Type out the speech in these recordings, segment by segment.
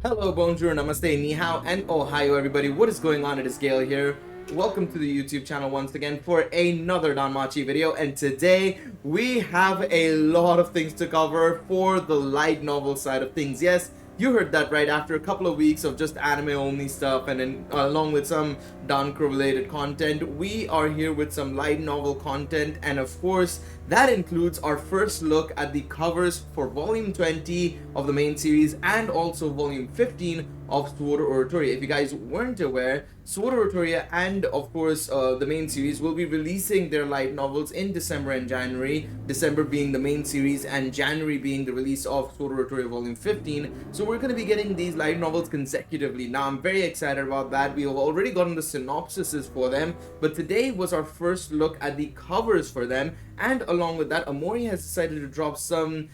Hello, bonjour, namaste, ni hao, and ohio everybody. What is going on? It is Gale here. Welcome to the YouTube channel once again for another Danmachi video, and today we have a lot of things to cover for the light novel side of things. Yes, you heard that right. After a couple of weeks of just anime only stuff and then along with some Danko related content, we are here with some light novel content, and of course that includes our first look at the covers for volume 20 of the main series and also volume 15 of Oratoria. If you guys weren't aware, Oratoria and of course the main series will be releasing their light novels in December and January. December being the main series and January being the release of Oratoria volume 15. So we're going to be getting these light novels consecutively. Now I'm very excited about that. We have already gotten the synopsises for them, but today was our first look at the covers for them, and along with that, Amori has decided to drop some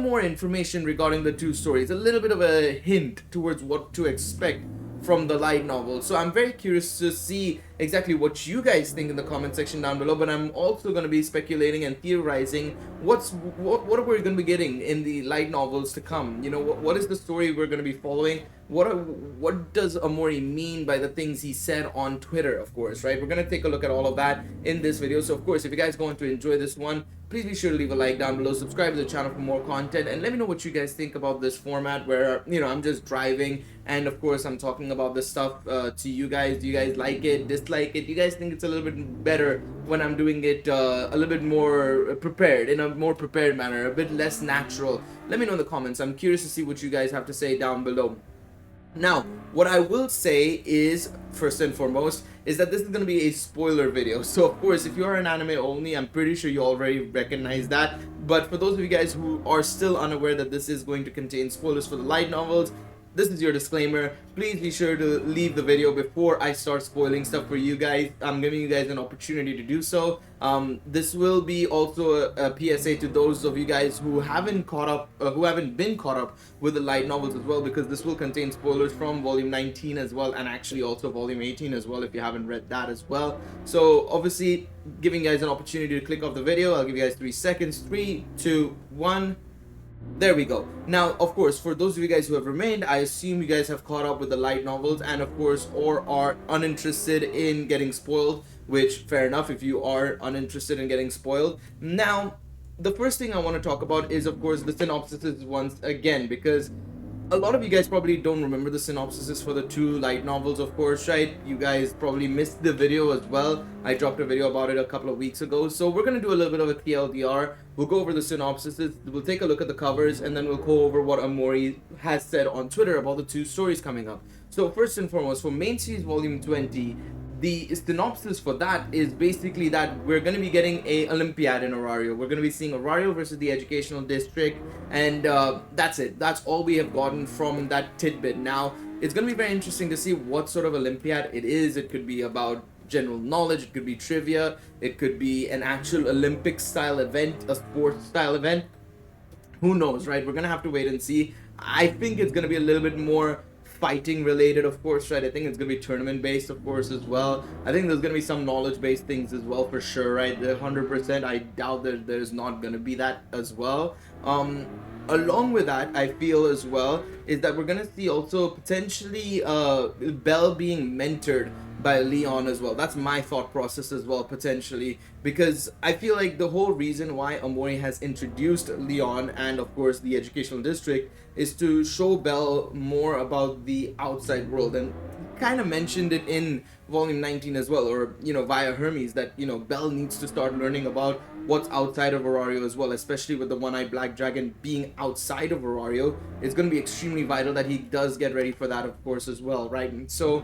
more information regarding the two stories, a little bit of a hint towards what to expect from the light novel. So I'm very curious to see exactly what you guys think in the comment section down below, but I'm also going to be speculating and theorizing what are we going to be getting in the light novels to come. You know, what is the story we're going to be following? What does Amori mean by the things he said on Twitter, of course, right? We're going to take a look at all of that in this video. So of course, if you guys going to enjoy this one, please be sure to leave a like down below, subscribe to the channel for more content, and let me know what you guys think about this format where, you know, I'm just driving and of course I'm talking about this stuff to you guys. Do you guys like it, dislike it? Do you guys think it's a little bit better when I'm doing it a little bit more prepared, in a more prepared manner, a bit less natural? Let me know in the comments. I'm curious to see what you guys have to say down below. Now, what I will say is, first and foremost, is that this is going to be a spoiler video. So, of course, if you are an anime only, I'm pretty sure you already recognize that. But for those of you guys who are still unaware that this is going to contain spoilers for the light novels, this is your disclaimer. Please be sure to leave the video before I start spoiling stuff for you guys. I'm giving you guys an opportunity to do so. This will be also a PSA to those of you guys who haven't been caught up with the light novels as well, because this will contain spoilers from volume 19 as well, and actually also volume 18 as well if you haven't read that as well. So obviously giving you guys an opportunity to click off the video. I'll give you guys 3 seconds. 3, 2, 1. There we go. Now, of course, for those of you guys who have remained, I assume you guys have caught up with the light novels and of course, or are uninterested in getting spoiled, which fair enough if you are uninterested in getting spoiled. Now, the first thing I want to talk about is of course the synopsis once again, because a lot of you guys probably don't remember the synopsises for the two light novels, of course, right? You guys probably missed the video as well. I dropped a video about it a couple of weeks ago. So we're going to do a little bit of a TLDR. We'll go over the synopsises, we'll take a look at the covers, and then we'll go over what Amori has said on Twitter about the two stories coming up. So first and foremost, for main series volume 20, the synopsis for that is basically that we're going to be getting a Olympiad in Oratoria. We're going to be seeing Oratoria versus the educational district, and that's it. That's all we have gotten from that tidbit. Now, it's going to be very interesting to see what sort of Olympiad it is. It could be about general knowledge, it could be trivia, it could be an actual Olympic style event, a sports style event. Who knows, right? We're going to have to wait and see. I think it's going to be a little bit more fighting related, of course, right? I think it's gonna be tournament based, of course, as well. I think there's gonna be some knowledge based things as well, for sure, right? The 100%, I doubt that there's not gonna be that as well. Along with that, I feel as well is that we're gonna see also potentially Belle being mentored by Leon as well. That's my thought process as well, potentially, because I feel like the whole reason why Amori has introduced Leon and of course the educational district is to show Belle more about the outside world, and kind of mentioned it in volume 19 as well, or you know, via Hermes, that you know, Belle needs to start learning about what's outside of Oratoria as well, especially with the one-eyed black dragon being outside of Oratoria. It's going to be extremely vital that he does get ready for that, of course, as well, right? And so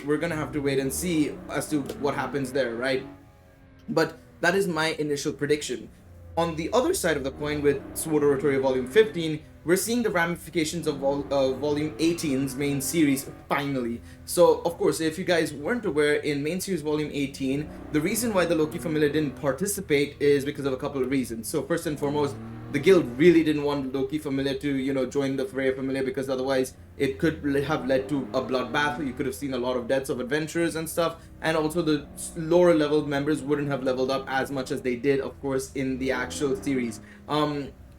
we're gonna have to wait and see as to what happens there, right? But that is my initial prediction. On the other side of the coin, with Oratoria volume 15, we're seeing the ramifications of volume 18's main series finally. So of course, if you guys weren't aware, in main series volume 18, the reason why the Loki familia didn't participate is because of a couple of reasons. So first and foremost, the guild really didn't want Loki familia to, you know, join the Freya familia, because otherwise it could have led to a bloodbath. You could have seen a lot of deaths of adventurers and stuff, and also the lower level members wouldn't have leveled up as much as they did, of course, in the actual series.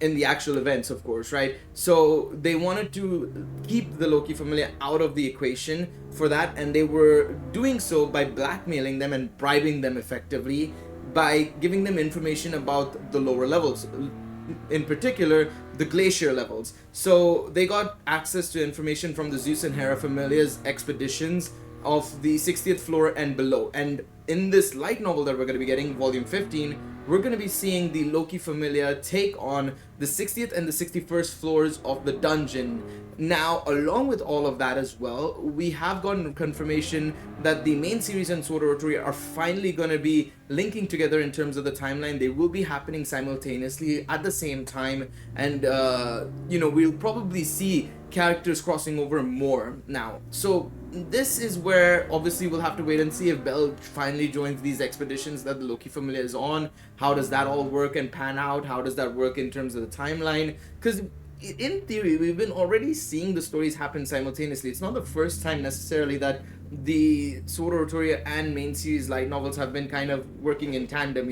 in the actual events, of course, right? So they wanted to keep the Loki familia out of the equation for that, and they were doing so by blackmailing them and bribing them effectively by giving them information about the lower levels, in particular the glacier levels. So they got access to information from the Zeus and Hera familia's expeditions of the 60th floor and below. And in this light novel that we're going to be getting, volume 15, we're going to be seeing the Loki familia take on the 60th and the 61st floors of the dungeon. Now, along with all of that as well, we have gotten confirmation that the main series and Sword Oratoria are finally going to be linking together in terms of the timeline. They will be happening simultaneously at the same time, and we'll probably see characters crossing over more now. So this is where obviously we'll have to wait and see if Bell finally joins these expeditions that the Loki familia is on. How does that all work and pan out? How does that work in terms of the timeline? Because in theory, we've been already seeing the stories happen simultaneously. It's not the first time necessarily that the Sword Oratoria and main series light novels have been kind of working in tandem.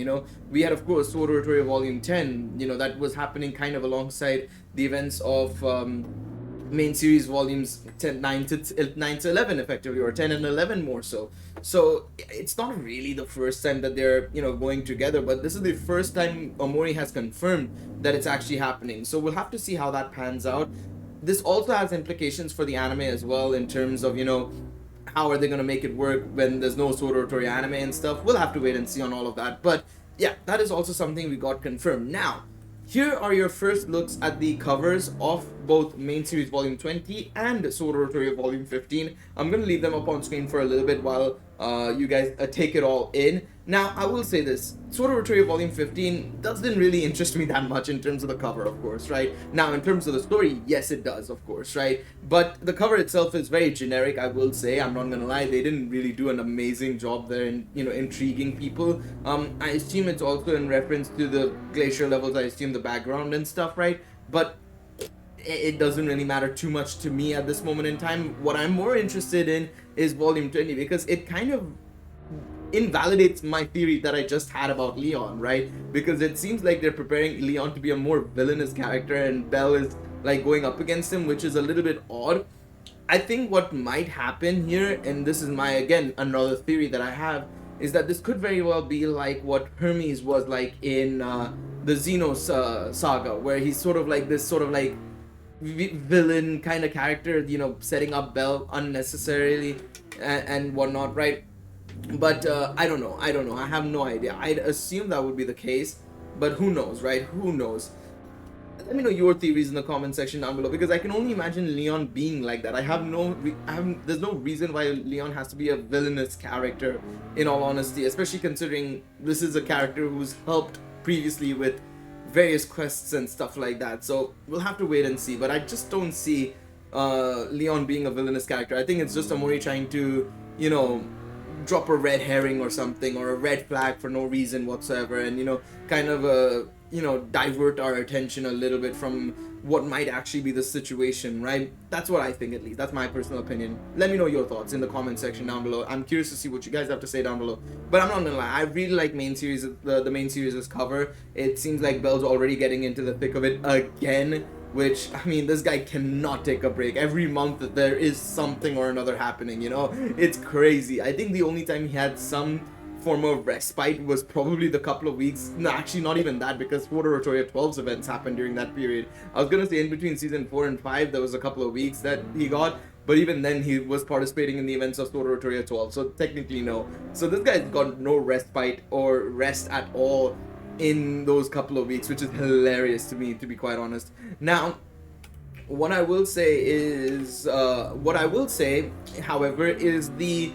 We had, of course, Sword Oratoria Volume 10, that was happening kind of alongside the events of main series volumes 9 to 11 effectively, or 10 and 11 more so. So it's not really the first time that they're going together, but this is the first time Omori has confirmed that it's actually happening. So we'll have to see how that pans out. This also has implications for the anime as well, in terms of how are they going to make it work when there's no Sword Oratoria anime and stuff. We'll have to wait and see on all of that. But yeah, that is also something we got confirmed. Now, here are your first looks at the covers of both main series volume 20 and Sword Oratoria volume 15. I'm going to leave them up on screen for a little bit while you guys take it all in. Now, I will say this, Sword Oratoria volume 15 doesn't really interest me that much in terms of the cover, of course, right? Now, in terms of the story, yes, it does, of course, right? But the cover itself is very generic, I will say. I'm not going to lie, they didn't really do an amazing job there in, intriguing people. I assume it's also in reference to the glacier levels, I assume the background and stuff, right? But it doesn't really matter too much to me at this moment in time. What I'm more interested in is volume 20, because it kind of invalidates my theory that I just had about Leon, right? Because it seems like they're preparing Leon to be a more villainous character, and Bell is like going up against him, which is a little bit odd. I think what might happen here, and this is my, again, another theory that I have, is that this could very well be like what Hermes was like in the Xenos saga, where he's sort of like this sort of like villain kind of character, setting up Bell unnecessarily and whatnot, right? But I don't know. I have no idea. I'd assume that would be the case, but who knows, right? Who knows? Let me know your theories in the comment section down below, because I can only imagine Leon being like that. There's no reason why Leon has to be a villainous character, in all honesty, especially considering this is a character who's helped previously with various quests and stuff like that. So we'll have to wait and see, but I just don't see Leon being a villainous character. I think it's just Omori trying to, drop a red herring or something, or a red flag for no reason whatsoever, and kind of divert our attention a little bit from what might actually be the situation, right? That's what I think, at least. That's my personal opinion. Let me know your thoughts in the comment section down below. I'm curious to see what you guys have to say down below. But I'm not gonna lie, I really like main series, the main series' cover. It seems like Bell's already getting into the thick of it again, which, I mean, this guy cannot take a break. Every month there is something or another happening, It's crazy. I think the only time he had some form of respite was probably the couple of weeks. No, actually not even that, because Sword Oratoria 12's events happened during that period. I was gonna say in between season 4 and 5 there was a couple of weeks that he got, but even then he was participating in the events of Sword Oratoria 12, so technically no. So this guy's got no respite or rest at all in those couple of weeks, which is hilarious to me, to be quite honest. Now, what I will say, however, is the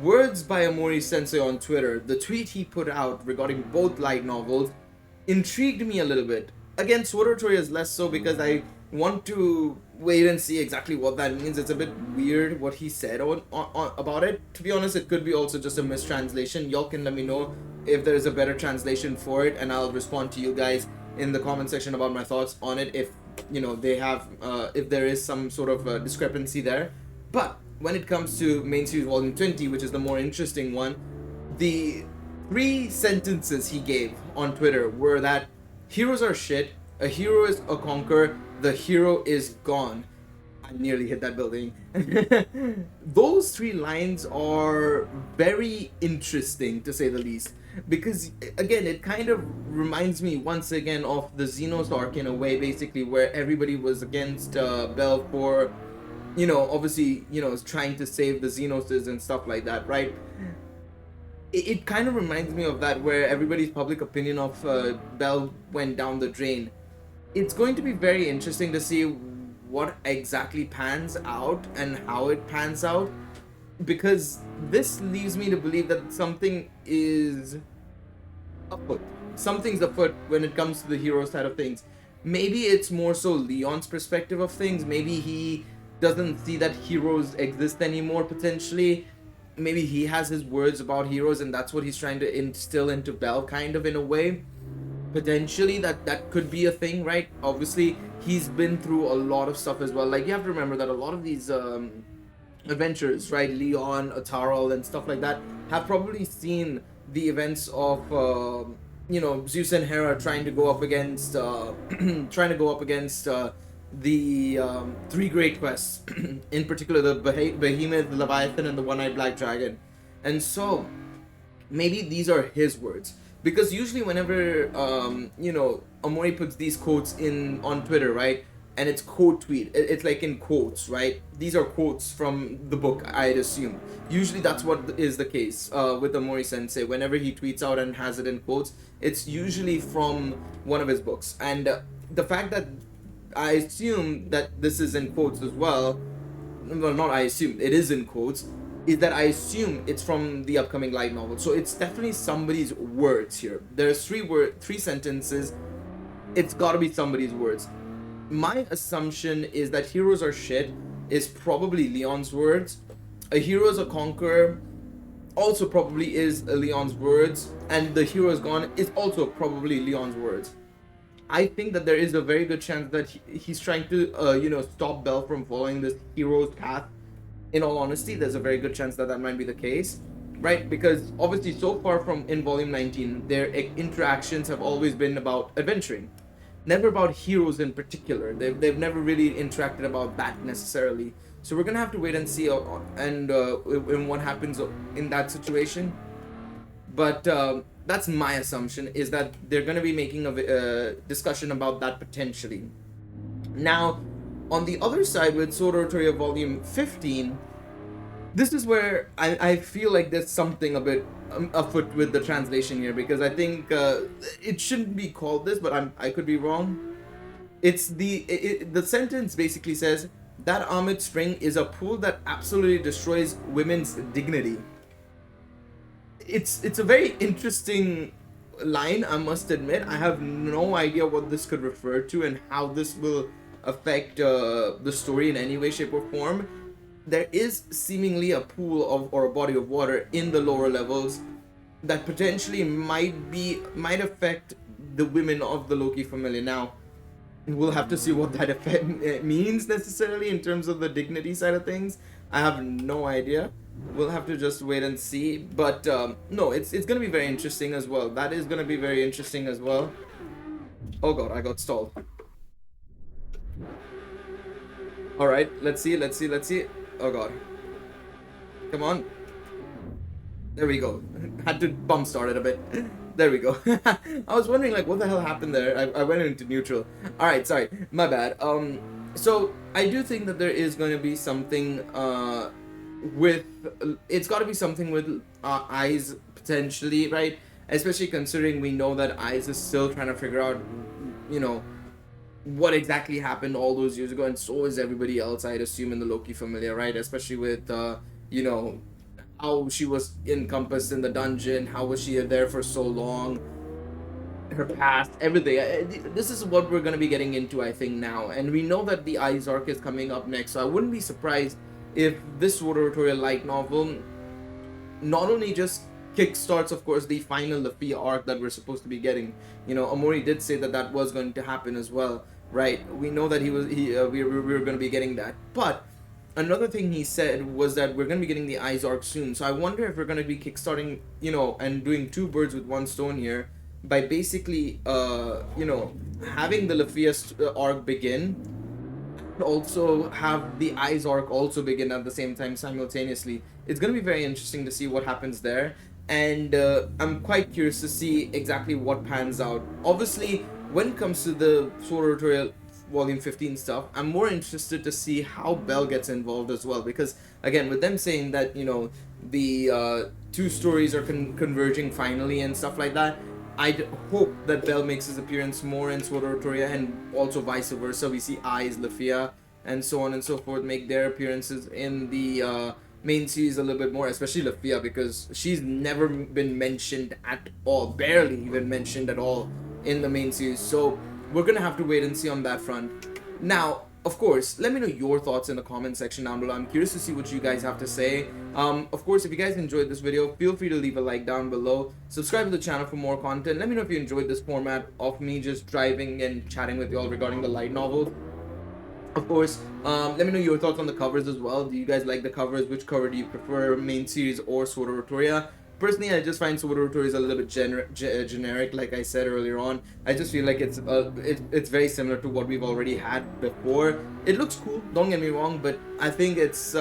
words by Omori Sensei on Twitter. The tweet he put out regarding both light novels intrigued me a little bit. Again, Sword Oratoria is less so, because I want to wait and see exactly what that means. It's a bit weird what he said about it. To be honest, it could be also just a mistranslation. Y'all can let me know if there is a better translation for it, and I'll respond to you guys in the comment section about my thoughts on it, if they have if there is some sort of discrepancy there. But when it comes to main series volume 20, which is the more interesting one, the 3 sentences he gave on Twitter were that heroes are shit, A hero is a conqueror, the hero is gone. I nearly hit that building. Those three lines are very interesting, to say the least, because again, it kind of reminds me once again of the Xenos arc in a way, basically, where everybody was against Bell for, obviously, trying to save the Xenoses and stuff like that, right? It kind of reminds me of that, where everybody's public opinion of Bell went down the drain. It's going to be very interesting to see what exactly pans out and how it pans out, because this leaves me to believe that something is afoot. Something's afoot when it comes to the hero side of things. Maybe it's more so Leon's perspective of things. Maybe he doesn't see that heroes exist anymore, potentially. Maybe he has his words about heroes and that's what he's trying to instill into Bell, kind of, in a way. Potentially that could be a thing, right? Obviously he's been through a lot of stuff as well. Like, you have to remember that a lot of these adventures, right, Leon, Atarol and stuff like that, have probably seen the events of Zeus and Hera trying to go up against the three great quests, in particular the Behemoth, the Leviathan, and the One-Eyed Black Dragon. And so maybe these are his words, because usually whenever Omori puts these quotes in on Twitter, right, and it's quote tweet, it's like in quotes, right? These are quotes from the book, I'd assume. Usually that's what is the case with Omori Sensei. Whenever he tweets out and has it in quotes, it's usually from one of his books. And the fact that I assume that this is in quotes as well, not I assume, it is in quotes, is that I assume it's from the upcoming light novel. So it's definitely somebody's words here. There's three sentences. It's gotta be somebody's words. My assumption is that heroes are shit is probably Leon's words. A hero is a conqueror also probably is Leon's words, and the hero is gone is also probably Leon's words. I think that there is a very good chance that he's trying to stop Bell from following this hero's path. In all honesty, there's a very good chance that might be the case, right? Because obviously so far from in volume 19, their interactions have always been about adventuring, never about heroes in particular. They've never really interacted about that necessarily. So we're gonna have to wait and see and what happens in that situation. But that's my assumption, is that they're gonna be making a discussion about that potentially. Now, on the other side with Sword Oratoria Volume 15, this is where I feel like there's something a bit afoot with the translation here, because I think it shouldn't be called this, but I could be wrong. It's the sentence basically says that Ahmed Spring is a pool that absolutely destroys women's dignity. It's a very interesting line, I must admit. I have no idea what this could refer to and how this will affect the story in any way, shape, or form. There is seemingly a pool of, or a body of water in the lower levels that potentially might affect the women of the Loki family. Now, we'll have to see what that effect means necessarily in terms of the dignity side of things. I have no idea. We'll have to just wait and see. But no, it's gonna be very interesting as well. That is gonna be very interesting as well. Oh god, I got stalled. All right, let's see. Oh god, come on. There we go. Had to bump start it a bit. There we go. I was wondering, like, what the hell happened there. I went into neutral. All right, sorry, my bad. So I do think that there is going to be something it's got to be something with Eyes potentially, right? Especially considering we know that Eyes is still trying to figure out, what exactly happened all those years ago, and so is everybody else, I'd assume, in the Loki family, right? Especially with how she was encompassed in the dungeon, how was she there for so long, her past, everything. This is what we're going to be getting into, I think, now. And we know that the Eyes arc is coming up next, so I wouldn't be surprised if this Sword Oratoria light novel not only just kickstarts, of course, the Fee arc that we're supposed to be getting. Omori did say that was going to happen as well, right? We know that we were going to be getting that. But another thing he said was that we're going to be getting the Eyes arc soon. So I wonder if we're going to be kickstarting, and doing two birds with one stone here. by basically having the Lafia arc begin, also have the Eyes arc also begin at the same time simultaneously. It's going to be very interesting to see what happens there, and I'm quite curious to see exactly what pans out. Obviously, when it comes to the Oratoria Volume 15 stuff, I'm more interested to see how Belle gets involved as well, because again, with them saying that the two stories are converging finally and stuff like that, I'd hope that Belle makes his appearance more in Oratoria, and also vice versa. We see Eyes, Lafia, and so on and so forth make their appearances in the main series a little bit more, especially Lafia, because she's never been mentioned at all, barely even mentioned at all in the main series. So we're gonna have to wait and see on that front. Now, of course, let me know your thoughts in the comment section down below. I'm curious to see what you guys have to say. Of course, if you guys enjoyed this video, feel free to leave a like down below. Subscribe to the channel for more content. Let me know if you enjoyed this format of me just driving and chatting with y'all regarding the light novel. Of course, let me know your thoughts on the covers as well. Do you guys like the covers? Which cover do you prefer, main series or Oratoria? Personally, I just find Oratoria is a little bit generic, like I said earlier on. I just feel like it's very similar to what we've already had before. It looks cool, don't get me wrong, but I think it's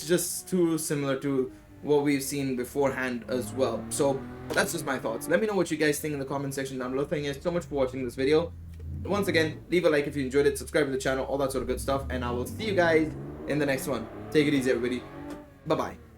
just too similar to what we've seen beforehand as well. So that's just my thoughts. Let me know what you guys think in the comment section down below. Thank you guys so much for watching this video. Once again, leave a like if you enjoyed it, subscribe to the channel, all that sort of good stuff, and I will see you guys in the next one. Take it easy, everybody. Bye-bye.